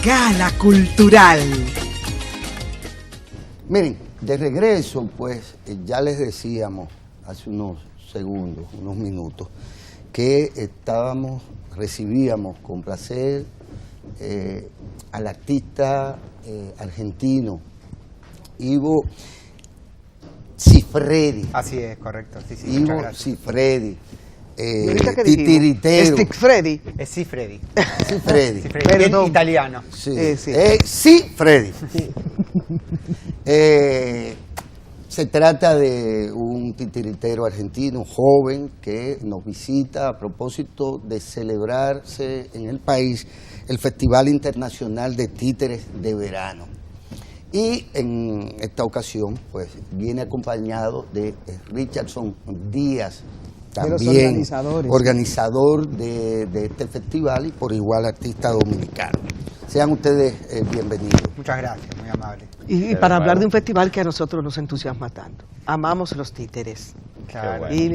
Gala Cultural. Miren, de regreso, pues, ya les decíamos hace unos segundos, unos minutos, que recibíamos con placer al artista argentino Ivo Siffredi. Así es, correcto. Sí, sí, Ivo Siffredi. Titiritero. Siffredi. Es Siffredi. Siffredi. Bien italiano. Sí, sí. Siffredi. Se trata de un titiritero argentino joven que nos visita a propósito de celebrarse en el país el Festival Internacional de Títeres de Verano. Y en esta ocasión, pues, viene acompañado de Richardson Díaz, también organizador de este festival y por igual artista dominicano. Sean ustedes bienvenidos. Muchas gracias, muy amable. Y para hablar de un festival que a nosotros nos entusiasma tanto. Amamos los títeres. Claro. Y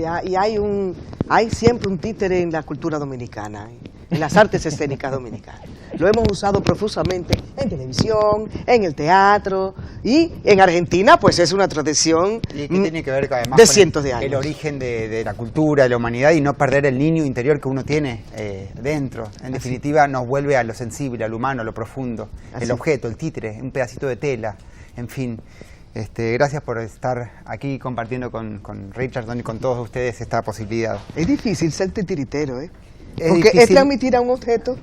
hay siempre un títere en la cultura dominicana, en las artes escénicas dominicanas. Lo hemos usado profusamente en televisión, en el teatro, y en Argentina pues es una tradición y que tiene que ver además de con cientos de años. El origen de la cultura, de la humanidad, y no perder el niño interior que uno tiene dentro. En definitiva nos vuelve a lo sensible, a lo humano, a lo profundo. Así. El objeto, el títere, un pedacito de tela, en fin. Gracias por estar aquí compartiendo con Richardson y con todos ustedes esta posibilidad. Es difícil ser titiritero, Es porque difícil. es transmitir a un objeto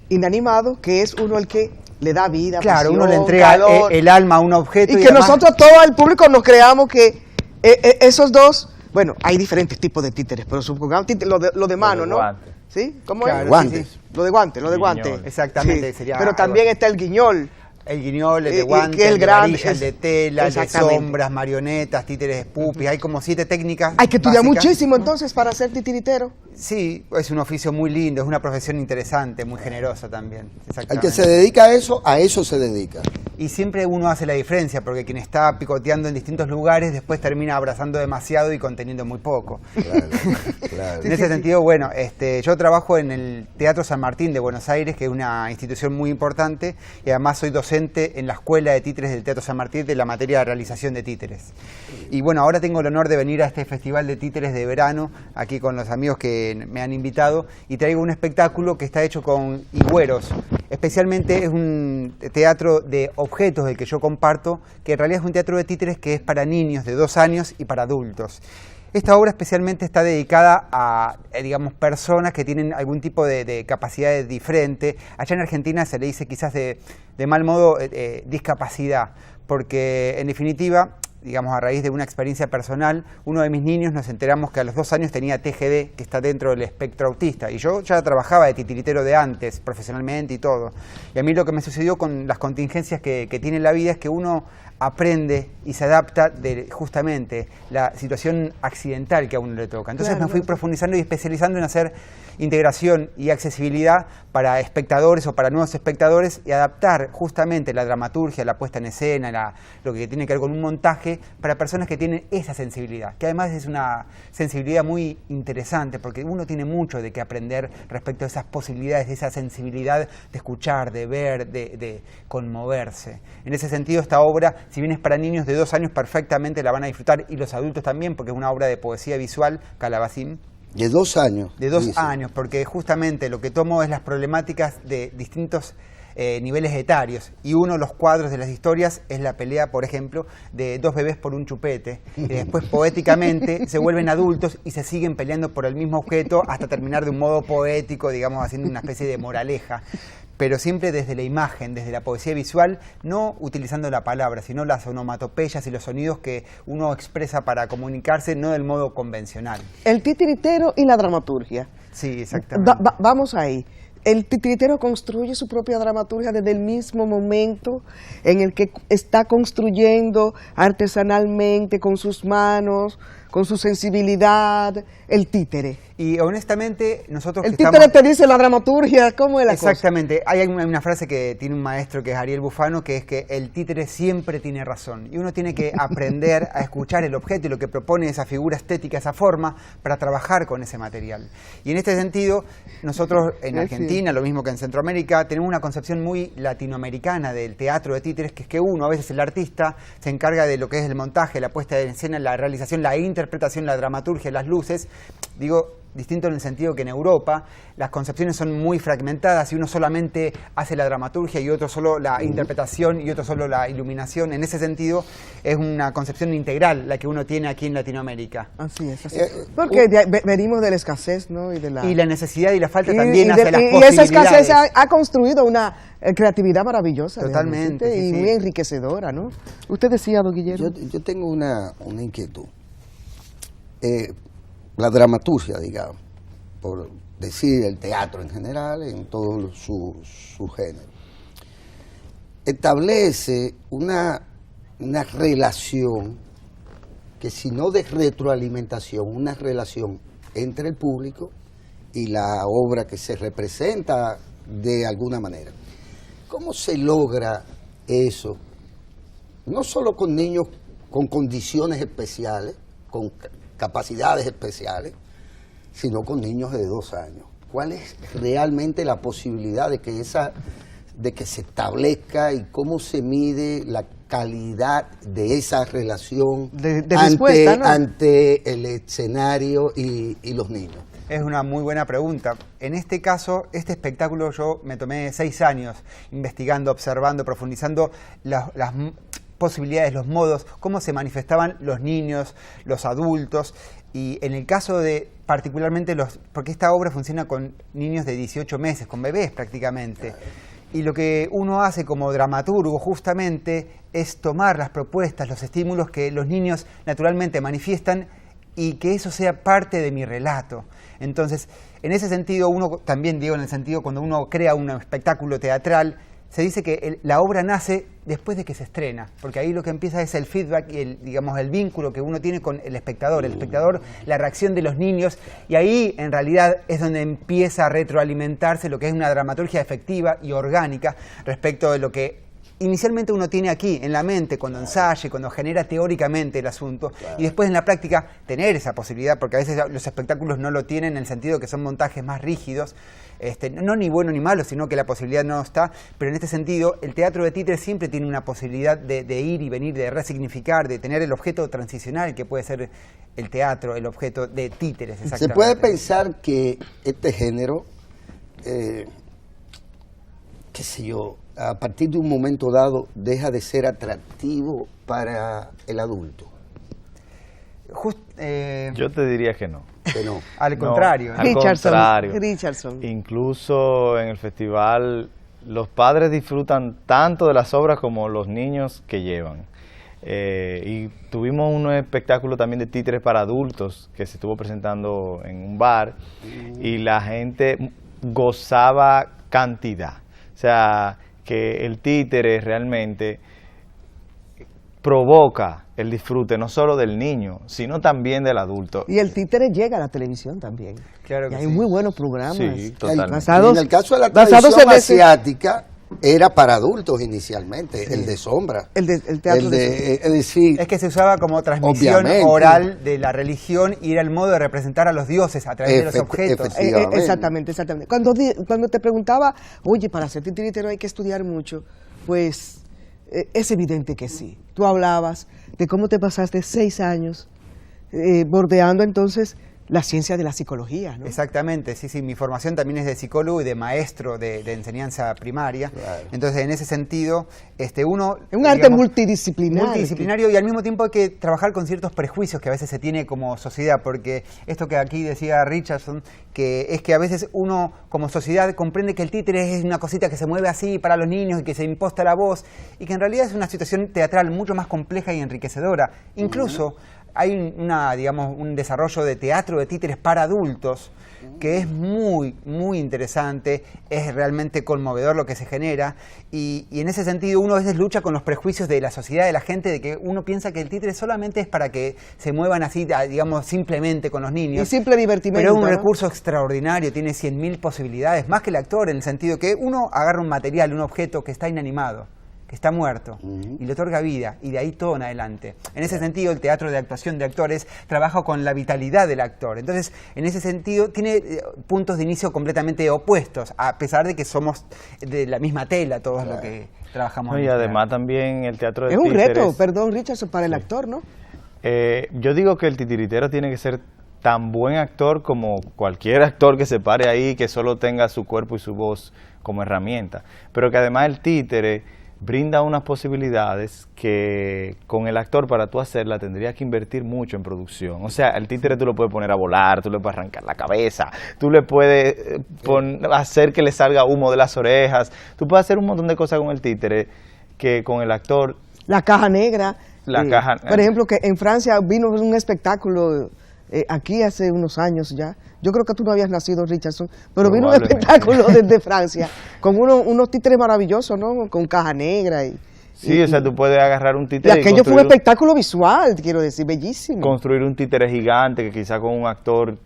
inanimado que es uno el que le da vida, Claro, pasión, uno le entrega calor, el alma a un objeto. y que además, nosotros, todo el público, nos creamos que esos dos, bueno, hay diferentes tipos de títeres, pero supongamos lo de mano, ¿no? Guante. ¿Sí? ¿Cómo Claro, es? Guantes. sí, sí. Lo de guante, Guiñol. Exactamente, Sí. sería Pero algo también así. está el guiñol. El guiñol, el de que guante, el el de grande, varilla, el de tela, el de exactamente. sombras, marionetas, títeres pupis. Hay como 7 técnicas Hay que estudiar básicas. muchísimo entonces para ser titiritero. Sí, es un oficio muy lindo, es una profesión interesante, muy generosa también. El que se dedica a eso se dedica. Y siempre uno hace la diferencia, porque quien está picoteando en distintos lugares después termina abrazando demasiado y conteniendo muy poco. Claro, claro. En ese sentido, bueno, yo trabajo en el Teatro San Martín de Buenos Aires, que es una institución muy importante, y además soy docente en la Escuela de Títeres del Teatro San Martín de la materia de realización de títeres. Y bueno, ahora tengo el honor de venir a este Festival de Títeres de Verano, aquí con los amigos que me han invitado, y traigo un espectáculo que está hecho con higüeros. Especialmente es un teatro de objetos del que yo comparto, que en realidad es un teatro de títeres que es para niños de 2 años y para adultos. Esta obra especialmente está dedicada a, digamos, personas que tienen algún tipo de capacidad diferente. Allá en Argentina se le dice quizás de mal modo discapacidad, porque en definitiva, digamos, a raíz de una experiencia personal, uno de mis niños nos enteramos que a los 2 años tenía TGD, que está dentro del espectro autista, y yo ya trabajaba de titiritero de antes, profesionalmente y todo. Y a mí lo que me sucedió con las contingencias que tiene la vida es que uno aprende y se adapta de justamente la situación accidental que a uno le toca. Entonces Claro, me fui profundizando y especializando en hacer integración y accesibilidad para espectadores o para nuevos espectadores, y adaptar justamente la dramaturgia, la puesta en escena, lo que tiene que ver con un montaje para personas que tienen esa sensibilidad, que además es una sensibilidad muy interesante, porque uno tiene mucho de qué aprender respecto a esas posibilidades, de esa sensibilidad de escuchar, de ver, de conmoverse. En ese sentido, esta obra, si bien es para niños de 2 años, perfectamente la van a disfrutar, y los adultos también, porque es una obra de poesía visual, Calabacín. De 2 años. De 2 dice. años, porque justamente lo que tomo es las problemáticas de distintos niveles etarios, y uno de los cuadros de las historias es la pelea, por ejemplo, de 2 bebés por un chupete, y después poéticamente se vuelven adultos y se siguen peleando por el mismo objeto hasta terminar de un modo poético, digamos, haciendo una especie de moraleja, pero siempre desde la imagen, desde la poesía visual, no utilizando la palabra, sino las onomatopeyas y los sonidos que uno expresa para comunicarse, no del modo convencional. El titiritero y la dramaturgia. Sí, exactamente. Vamos ahí. El titiritero construye su propia dramaturgia desde el mismo momento en el que está construyendo artesanalmente, con sus manos, con su sensibilidad, el títere. Y honestamente, nosotros El que títere estamos... te dice la dramaturgia, ¿cómo es la cosa? Exactamente. Hay una frase que tiene un maestro que es Ariel Bufano, que es que el títere siempre tiene razón. Y uno tiene que aprender a escuchar el objeto y lo que propone esa figura estética, esa forma, para trabajar con ese material. Y en este sentido, nosotros en Argentina, lo mismo que en Centroamérica, tenemos una concepción muy latinoamericana del teatro de títeres, que es que uno, a veces el artista, se encarga de lo que es el montaje, la puesta en escena, la realización, la interpretación, la dramaturgia, las luces. Digo, distinto en el sentido que en Europa las concepciones son muy fragmentadas y uno solamente hace la dramaturgia y otro solo la interpretación y otro solo la iluminación. En ese sentido es una concepción integral la que uno tiene aquí en Latinoamérica. Así es, así es. Porque venimos de la escasez, ¿no? Y la necesidad y la falta también hacia las y posibilidades. esa escasez ha construido una creatividad maravillosa. Totalmente. Y muy enriquecedora, ¿no? Usted decía, don Guillermo. Yo tengo una inquietud. La dramaturgia, digamos, por decir el teatro en general, en todos sus géneros, establece una relación que, si no de retroalimentación, una relación entre el público y la obra que se representa de alguna manera. ¿Cómo se logra eso? No solo con niños con condiciones especiales, con capacidades especiales, sino con niños de 2 años. ¿Cuál es realmente la posibilidad de que se establezca y cómo se mide la calidad de esa relación ante el escenario y los niños? Es una muy buena pregunta. En este caso, este espectáculo yo me tomé 6 años investigando, observando, profundizando las posibilidades, los modos, cómo se manifestaban los niños, los adultos, y en el caso de particularmente porque esta obra funciona con niños de 18 meses, con bebés prácticamente, y lo que uno hace como dramaturgo justamente es tomar las propuestas, los estímulos que los niños naturalmente manifiestan y que eso sea parte de mi relato. Entonces, en ese sentido, uno también, digo, en el sentido cuando uno crea un espectáculo teatral, se dice que la obra nace después de que se estrena, porque ahí lo que empieza es el feedback y el vínculo que uno tiene con el espectador, la reacción de los niños, y ahí en realidad es donde empieza a retroalimentarse lo que es una dramaturgia efectiva y orgánica respecto de lo que inicialmente uno tiene aquí en la mente cuando ensaya, cuando genera teóricamente el asunto, claro. Y después en la práctica tener esa posibilidad, porque a veces los espectáculos no lo tienen en el sentido que son montajes más rígidos, no ni bueno ni malo, sino que la posibilidad no está, pero en este sentido el teatro de títeres siempre tiene una posibilidad de ir y venir, de resignificar, de tener el objeto transicional que puede ser el teatro, el objeto de títeres. Se puede pensar que este género, qué sé yo, a partir de un momento dado deja de ser atractivo para el adulto. Yo te diría que no. Que no. Al contrario. Al contrario. Richardson. Incluso en el festival los padres disfrutan tanto de las obras como los niños que llevan. Y tuvimos un espectáculo también de títeres para adultos que se estuvo presentando en un bar y la gente gozaba cantidad. O sea, que el títere realmente provoca el disfrute no solo del niño, sino también del adulto. Y el títere llega a la televisión también. Claro que y hay sí. muy buenos programas. Sí, totalmente. Basados, en el caso de la tradición asiática, era para adultos inicialmente, sí. El de sombra. El teatro es decir, es que se usaba como transmisión oral de la religión y era el modo de representar a los dioses a través de los objetos. Exactamente. Cuando te preguntaba, oye, para ser titiritero hay que estudiar mucho, pues es evidente que sí. Tú hablabas de cómo te pasaste 6 años bordeando entonces la ciencia de la psicología, ¿no? Exactamente, sí, mi formación también es de psicólogo y de maestro de enseñanza primaria. Claro. Entonces, en ese sentido, uno... Es un arte multidisciplinario. Multidisciplinario y al mismo tiempo hay que trabajar con ciertos prejuicios que a veces se tiene como sociedad, porque esto que aquí decía Richardson, que es que a veces uno como sociedad comprende que el títere es una cosita que se mueve así para los niños y que se imposta la voz, y que en realidad es una situación teatral mucho más compleja y enriquecedora. Incluso hay digamos, un desarrollo de teatro de títeres para adultos que es muy, muy interesante, es realmente conmovedor lo que se genera, y en ese sentido uno a veces lucha con los prejuicios de la sociedad, de la gente, de que uno piensa que el títere solamente es para que se muevan así, digamos, simplemente con los niños. Y simple divertimento. Pero es un ¿no? recurso extraordinario, tiene 100.000 posibilidades, más que el actor, en el sentido que uno agarra un material, un objeto que está inanimado, que está muerto, y le otorga vida, y de ahí todo en adelante. En ese sentido, el teatro de actuación de actores trabaja con la vitalidad del actor. Entonces, en ese sentido, tiene puntos de inicio completamente opuestos, a pesar de que somos de la misma tela todos los que trabajamos. No, y además también el teatro de Es un títeres, reto, perdón, Richardson, para el actor, ¿no? yo digo que el titiritero tiene que ser tan buen actor como cualquier actor que se pare ahí, que solo tenga su cuerpo y su voz como herramienta, pero que además el títere brinda unas posibilidades que con el actor, para tú hacerla, tendrías que invertir mucho en producción. O sea, el títere tú lo puedes poner a volar, tú le puedes arrancar la cabeza, tú le puedes hacer que le salga humo de las orejas, tú puedes hacer un montón de cosas con el títere que con el actor... La caja negra. Caja, por ejemplo, que en Francia vino un espectáculo aquí hace unos años ya. Yo creo que tú no habías nacido, Richardson, pero vino un espectáculo desde Francia con unos títeres maravillosos, ¿no? Con caja negra. Sí, o sea, tú puedes agarrar un títere. Y aquello fue un espectáculo visual, quiero decir, bellísimo. Construir un títere gigante que quizá con un actor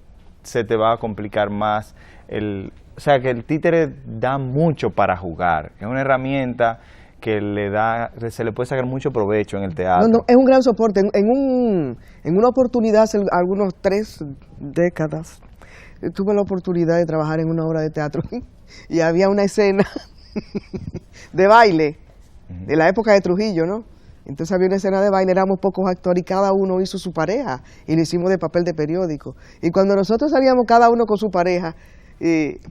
se te va a complicar más. O sea, que el títere da mucho para jugar. Es una herramienta que se le puede sacar mucho provecho en el teatro. No, es un gran soporte. En una oportunidad, hace algunos 3 décadas, tuve la oportunidad de trabajar en una obra de teatro y había una escena de baile de la época de Trujillo, ¿no? Entonces había una escena de baile, éramos pocos actores y cada uno hizo su pareja y lo hicimos de papel de periódico. Y cuando nosotros salíamos cada uno con su pareja,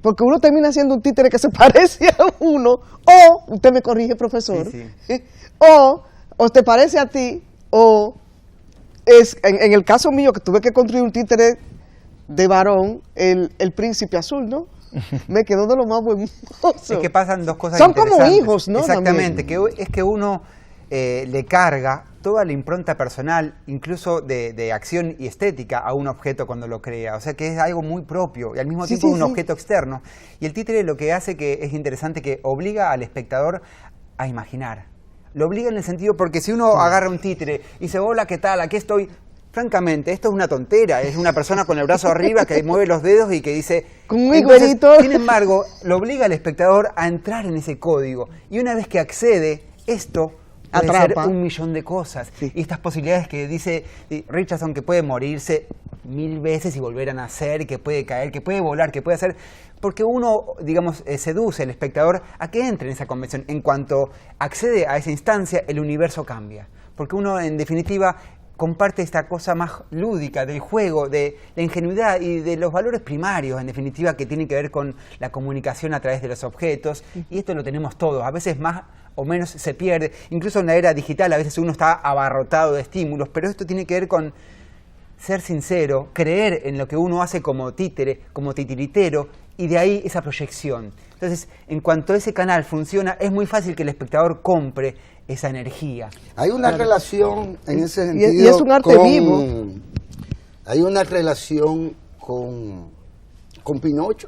porque uno termina siendo un títere que se parece a uno, o, usted me corrige, profesor, sí. o te parece a ti, o es, en el caso mío, que tuve que construir un títere de varón, el príncipe azul, ¿no? Me quedó de lo más buen mozo. Es que pasan dos cosas Son interesantes. como hijos, ¿no? Exactamente, es que uno le carga toda la impronta personal, incluso de acción y estética, a un objeto cuando lo crea. O sea que es algo muy propio y al mismo tiempo un objeto externo. Y el títere lo que hace, que es interesante, que obliga al espectador a imaginar. Lo obliga en el sentido, porque si uno agarra un títere y dice, hola, ¿qué tal? Aquí estoy. Francamente, esto es una tontera, es una persona con el brazo arriba que mueve los dedos y que dice... Con un igualito. Sin embargo, lo obliga al espectador a entrar en ese código. Y una vez que accede, esto puede ser 1.000.000 de cosas. Sí. Y estas posibilidades que dice Richardson, que puede morirse 1000 veces y volver a nacer, que puede caer, que puede volar, que puede hacer... Porque uno, digamos, seduce al espectador a que entre en esa convención. En cuanto accede a esa instancia, el universo cambia. Porque uno, en definitiva, comparte esta cosa más lúdica del juego, de la ingenuidad y de los valores primarios, en definitiva, que tienen que ver con la comunicación a través de los objetos. Y esto lo tenemos todos. A veces más o menos se pierde. Incluso en la era digital a veces uno está abarrotado de estímulos, pero esto tiene que ver con ser sincero, creer en lo que uno hace como títere, como titiritero, y de ahí esa proyección. Entonces, en cuanto ese canal funciona, es muy fácil que el espectador compre esa energía. Hay una relación en ese sentido. Y es un arte vivo. Hay una relación con Pinocho.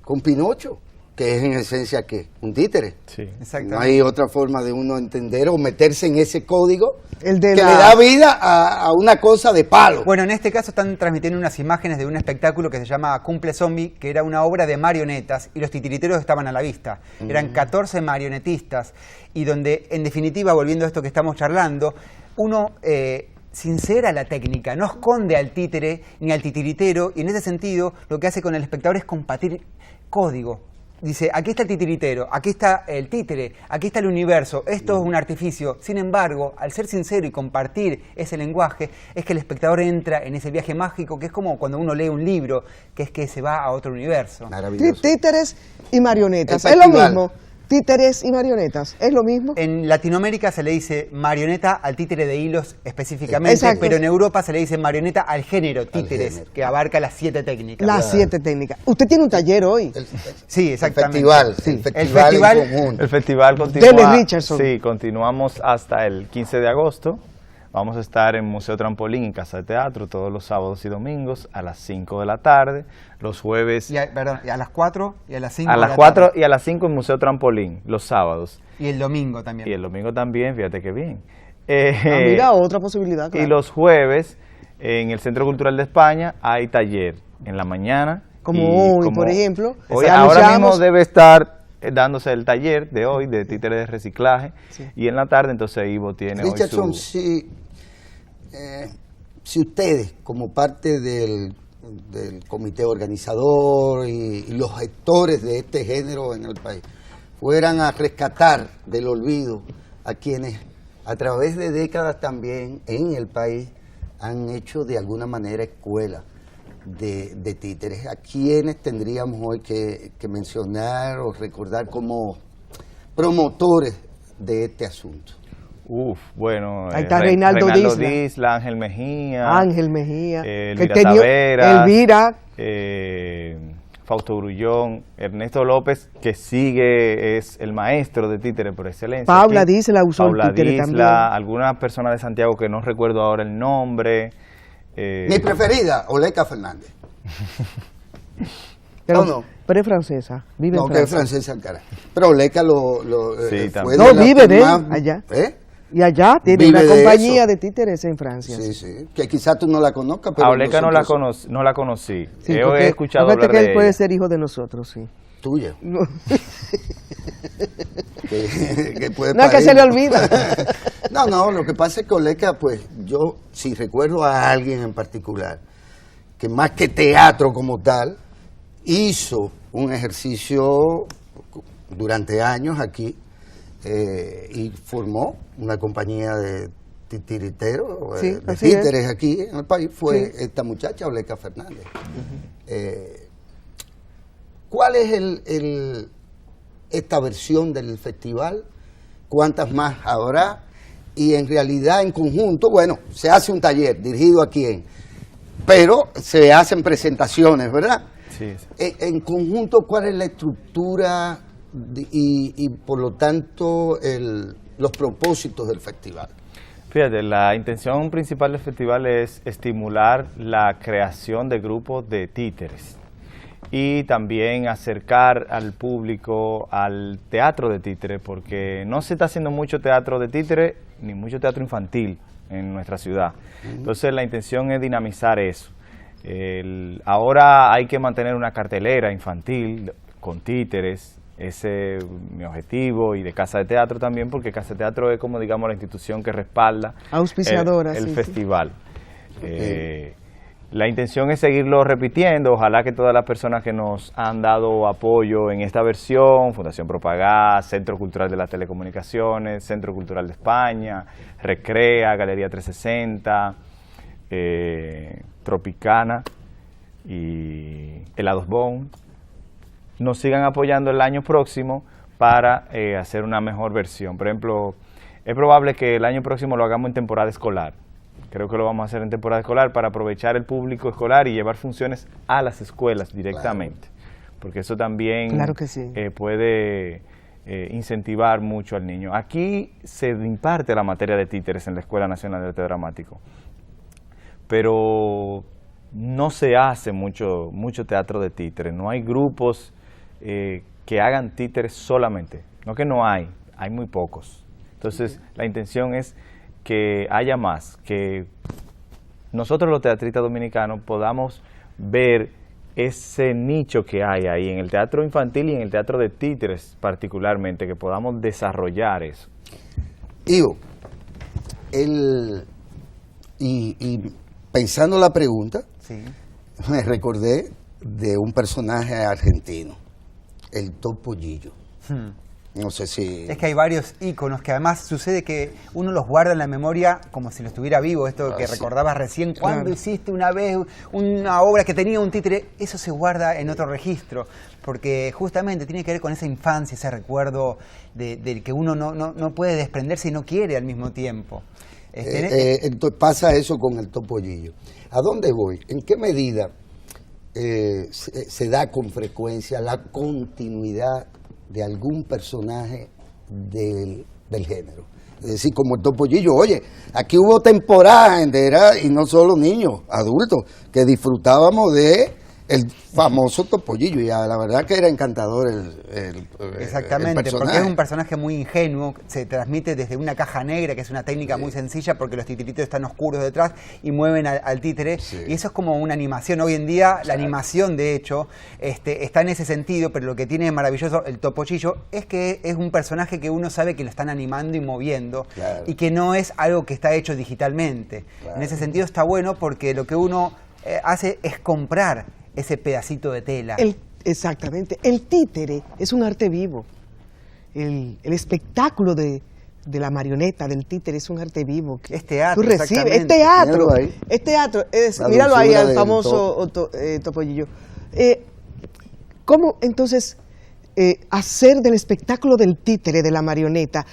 Con Pinocho, que es en esencia ¿qué? Un títere. Sí, exactamente. No hay otra forma de uno entender o meterse en ese código que le da vida a una cosa de palo. Bueno, en este caso están transmitiendo unas imágenes de un espectáculo que se llama Cumple Zombie, que era una obra de marionetas y los titiriteros estaban a la vista. Eran 14 marionetistas y donde, en definitiva, volviendo a esto que estamos charlando, uno sincera la técnica, no esconde al títere ni al titiritero, y en ese sentido lo que hace con el espectador es compartir código. Dice, aquí está el titiritero, aquí está el títere, aquí está el universo, esto es un artificio. Sin embargo, al ser sincero y compartir ese lenguaje, es que el espectador entra en ese viaje mágico, que es como cuando uno lee un libro, que es que se va a otro universo. Maravilloso. Títeres y marionetas, es lo mismo. Títeres y marionetas, ¿es lo mismo? En Latinoamérica se le dice marioneta al títere de hilos específicamente, exacto, pero en Europa se le dice marioneta al género títeres, que abarca las 7 técnicas. Las 7 técnicas. Usted tiene un taller hoy. Sí, exactamente. El festival en conjunto. El festival continúa. Dennis Richardson. Sí, continuamos hasta el 15 de agosto. Vamos a estar en Museo Trampolín, en Casa de Teatro, todos los sábados y domingos a las 5 de la tarde. Los jueves... Y a las 4 y a las 5 a las 4 y a las 5 en Museo Trampolín, los sábados. Y el domingo también. Y el domingo también, fíjate qué bien. Mira, otra posibilidad, claro. Y los jueves, en el Centro Cultural de España, hay taller en la mañana. Como y hoy, por ejemplo. Hoy, Anunciamos- ahora mismo debe estar dándose el taller de hoy de títeres de reciclaje. Sí. Y en la tarde, entonces, Ivo tiene hoy Richardson, su... si ustedes, como parte del comité organizador y los gestores de este género en el país, fueran a rescatar del olvido a quienes a través de décadas también en el país han hecho de alguna manera escuela de títeres, ¿a quienes tendríamos hoy que mencionar o recordar como promotores de este asunto? Bueno, Ahí está Reinaldo Disla. Disla, Ángel Mejía. Ángel Mejía, Elvira que tenía- Taveras, Elvira, Fausto Grullón, Ernesto López, que sigue, es el maestro de títere por excelencia. Paula aquí. Disla usó el Paula títere Disla, también. algunas personas de Santiago que no recuerdo ahora el nombre. Mi preferida, Oleca Fernández. pero, no. pero es francesa, vive No, en que es Francia. francesa, cara. Pero Oleca Sí, fue también. No, de las vive que de él, más- allá. ¿Eh? Y allá tiene Vive una de compañía eso. de títeres en Francia. Sí, sí. Que quizás tú no la conozcas, pero A Oleca no la nosotros- conocí. Sí, He porque escuchado acuérdate hablar que de él puede ella. ser hijo de nosotros, sí. Tuya. No, que puede no es que parir. se le olvida. No, lo que pasa es que Oleca, pues yo, si recuerdo a alguien en particular, que más que teatro como tal, hizo un ejercicio durante años aquí y formó una compañía de titiriteros, Sí, de así es. títeres aquí en el país, fue Sí. esta muchacha, Oleca Fernández. ¿Cuál es esta versión del festival? ¿Cuántas más habrá? Y en realidad, en conjunto, bueno, se hace un taller dirigido a quién, pero se hacen presentaciones, ¿verdad? Sí, sí. En conjunto, ¿cuál es la estructura y por lo tanto los propósitos del festival? Fíjate, la intención principal del festival es estimular la creación de grupos de títeres y también acercar al público al teatro de títere, porque no se está haciendo mucho teatro de títere ni mucho teatro infantil en nuestra ciudad. Entonces la intención es dinamizar eso. Ahora hay que mantener una cartelera infantil con títeres, ese es mi objetivo, y de Casa de Teatro también, porque Casa de Teatro es como, digamos, la institución que respalda Auspiciadora, el sí, festival. La intención es seguirlo repitiendo, ojalá que todas las personas que nos han dado apoyo en esta versión, Fundación Propagás, Centro Cultural de las Telecomunicaciones, Centro Cultural de España, Recrea, Galería 360, Tropicana y Helados Bon, nos sigan apoyando el año próximo para hacer una mejor versión. Por ejemplo, es probable que el año próximo lo hagamos en temporada escolar. Creo que lo vamos a hacer en temporada escolar para aprovechar el público escolar y llevar funciones a las escuelas directamente. Porque eso también Claro que sí. puede incentivar mucho al niño. Aquí se imparte la materia de títeres en la Escuela Nacional de Arte Dramático, pero no se hace mucho teatro de títeres. No hay grupos que hagan títeres solamente. No que no hay muy pocos. Entonces, la intención es que haya más, que nosotros los teatristas dominicanos podamos ver ese nicho que hay ahí en el teatro infantil y en el teatro de títeres particularmente, que podamos desarrollar eso. Ivo, y pensando la pregunta, Sí. me recordé de un personaje argentino, el Topollillo. No sé si... Es que hay varios íconos que además sucede que uno los guarda en la memoria como si lo estuviera vivo. Esto que sí. recordabas recién, cuando Claro. hiciste una vez una obra que tenía un títere, eso se guarda en otro registro, porque justamente tiene que ver con esa infancia, ese recuerdo del que uno no puede desprenderse y no quiere al mismo tiempo. Entonces pasa eso con el Topollillo. ¿A dónde voy? ¿En qué medida se da con frecuencia la continuidad de algún personaje del género? Es decir, como el Topollillo. Oye, aquí hubo temporada entera, y no solo niños, adultos, que disfrutábamos de el famoso Topollillo, y la verdad que era encantador Exactamente, el personaje. porque es un personaje muy ingenuo, se transmite desde una caja negra, que es una técnica muy sencilla porque los titiritos están oscuros detrás y mueven al títere, y eso es como una animación. Hoy en día la animación, de hecho, está en ese sentido, pero lo que tiene de maravilloso el Topollillo es que es un personaje que uno sabe que lo están animando y moviendo, y que no es algo que está hecho digitalmente. En ese sentido está bueno porque lo que uno hace es comprar ese pedacito de tela. Exactamente. El títere es un arte vivo. El espectáculo de la marioneta, del títere, es un arte vivo. Es teatro, tú recibes, exactamente. es teatro. Míralo ahí al famoso Topollillo. ¿Cómo entonces hacer del espectáculo del títere, de la marioneta,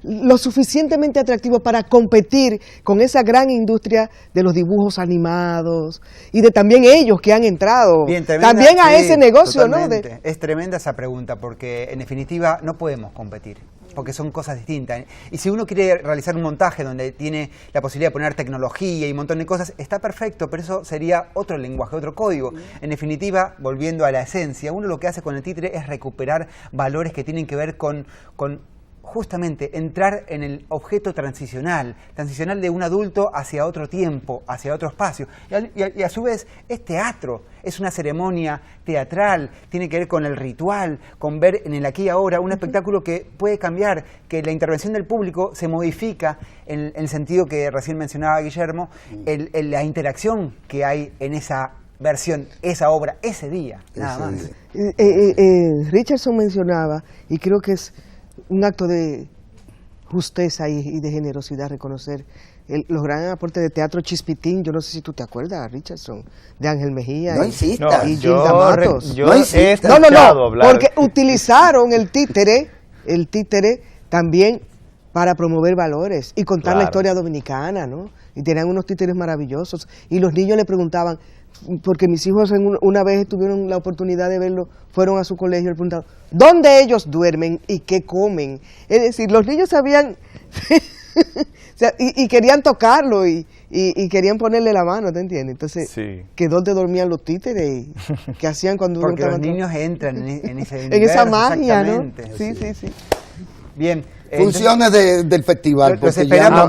lo suficientemente atractivo para competir con esa gran industria de los dibujos animados y de también ellos que han entrado también a ese negocio, totalmente. ¿no? Es tremenda esa pregunta porque en definitiva no podemos competir porque son cosas distintas. Y si uno quiere realizar un montaje donde tiene la posibilidad de poner tecnología y un montón de cosas, está perfecto, pero eso sería otro lenguaje, otro código. En definitiva, volviendo a la esencia, uno lo que hace con el títere es recuperar valores que tienen que ver con justamente entrar en el objeto transicional de un adulto hacia otro tiempo, hacia otro espacio. Y a su vez es teatro, es una ceremonia teatral, tiene que ver con el ritual, con ver en el aquí y ahora un espectáculo que puede cambiar, que la intervención del público se modifica en el sentido que recién mencionaba Guillermo, la interacción que hay en esa versión, esa obra, ese día, nada más. Richardson mencionaba, y creo que es un acto de justeza y de generosidad reconocer los grandes aportes de Teatro Chispitín. Yo no sé si tú te acuerdas, Richardson, de Ángel Mejía No insista. y Gilda Matos. Yo he escuchado hablar. Porque utilizaron el títere también para promover valores y contar la historia dominicana, ¿no? Y tenían unos títeres maravillosos. Y los niños le preguntaban, porque mis hijos una vez tuvieron la oportunidad de verlo, fueron a su colegio y le preguntaban, ¿dónde ellos duermen y qué comen? Es decir, los niños sabían o sea, y querían tocarlo y querían ponerle la mano, ¿te entiendes? Entonces, que dónde dormían los títeres y qué hacían cuando porque uno los niños entran en ese universo, en esa magia, ¿no? Sí. Bien. Funciones del festival.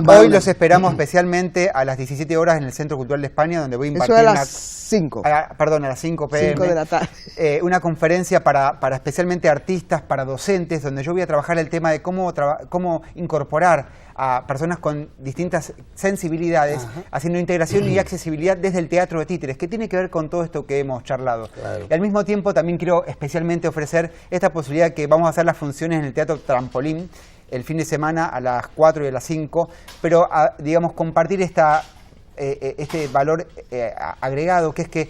Hoy los esperamos especialmente a las 17 horas en el Centro Cultural de España, donde voy a impartir a las 5. A las 5 p.m. 5 de la tarde. Una conferencia para especialmente artistas, para docentes, donde yo voy a trabajar el tema de cómo incorporar a personas con distintas sensibilidades, haciendo integración y accesibilidad desde el teatro de títeres, que tiene que ver con todo esto que hemos charlado. Claro. Y al mismo tiempo también quiero especialmente ofrecer esta posibilidad que vamos a hacer las funciones en el Teatro Trampolín el fin de semana a las 4 y a las 5, pero digamos compartir este valor agregado, que es que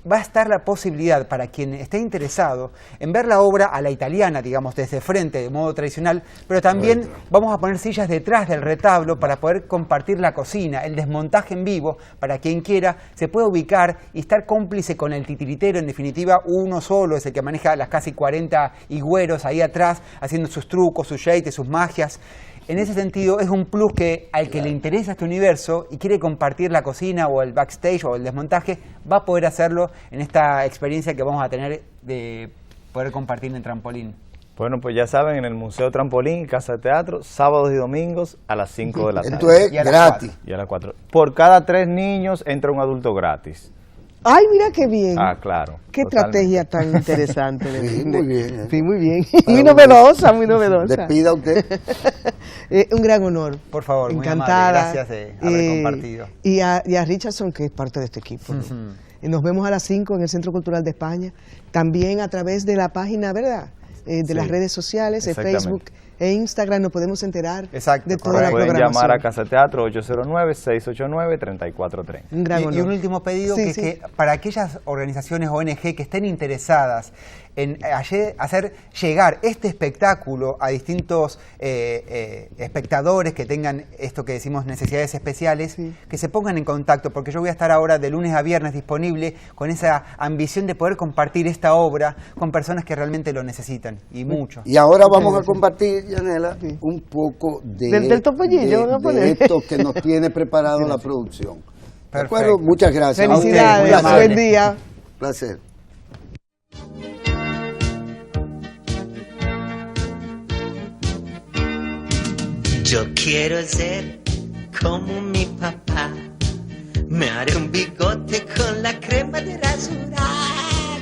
va a estar la posibilidad para quien esté interesado en ver la obra a la italiana, digamos, desde frente, de modo tradicional, pero también vamos a poner sillas detrás del retablo para poder compartir la cocina, el desmontaje en vivo, para quien quiera, se puede ubicar y estar cómplice con el titiritero. En definitiva, uno solo es el que maneja las casi 40 higüeros ahí atrás, haciendo sus trucos, sus shakes, sus magias. En ese sentido, es un plus que al que le interesa este universo y quiere compartir la cocina o el backstage o el desmontaje, va a poder hacerlo en esta experiencia que vamos a tener de poder compartir en Trampolín. Bueno, pues ya saben, en el Museo Trampolín y Casa de Teatro, sábados y domingos a las 5 de la tarde. Esto es gratis. Y a las 4. Por cada 3 niños entra un adulto gratis. Ay, mira qué bien. Ah, claro. Qué estrategia tan interesante. Muy bien. Sí, muy bien. Muy novedosa, muy novedosa. Despida usted. Un gran honor. Por favor, encantada. Muy amable. Gracias de haber compartido. Y a Richardson, que es parte de este equipo. Nos vemos a las 5 en el Centro Cultural de España. También a través de la página, ¿verdad? De las redes sociales, de Facebook e Instagram, nos podemos enterar de toda la programación. Pueden llamar a Casa Teatro 809-689-3430. Y un último pedido, es que para aquellas organizaciones ONG que estén interesadas en hacer llegar este espectáculo a distintos espectadores que tengan esto que decimos necesidades especiales, que se pongan en contacto, porque yo voy a estar ahora de lunes a viernes disponible con esa ambición de poder compartir esta obra con personas que realmente lo necesitan, y mucho. Y ahora vamos a compartir Yanela, Sí. un poco Del topollillo, van a de poner. esto que nos tiene preparado la producción. ¿De Perfecto. acuerdo? Muchas gracias. A ustedes, Felicidades, un placer. buen día. Placer. Yo quiero ser como mi papá. Me haré un bigote con la crema de rasurar.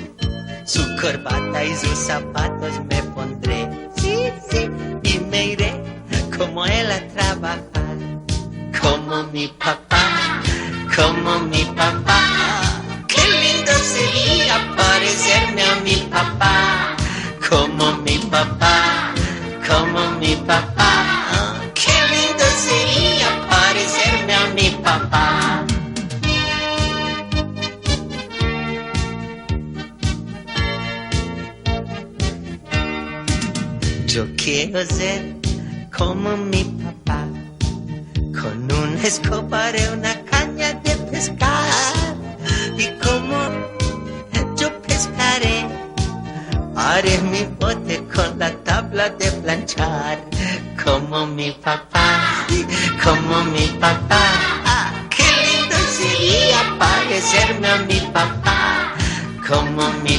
Su corbata y sus zapatos me pondré. Sí, sí. Y me iré como él a trabajar. Como mi papá, como mi papá. Qué lindo sería parecerme a mi papá. Como mi papá, como mi papá. Qué lindo sería parecerme a mi papá. Yo quiero ser como mi papá, con una escoba y una caña de pescar. Y como yo pescaré, haré mi bote con la tabla de planchar. Como mi papá, como mi papá. Qué lindo sería parecerme a mi papá. Como mi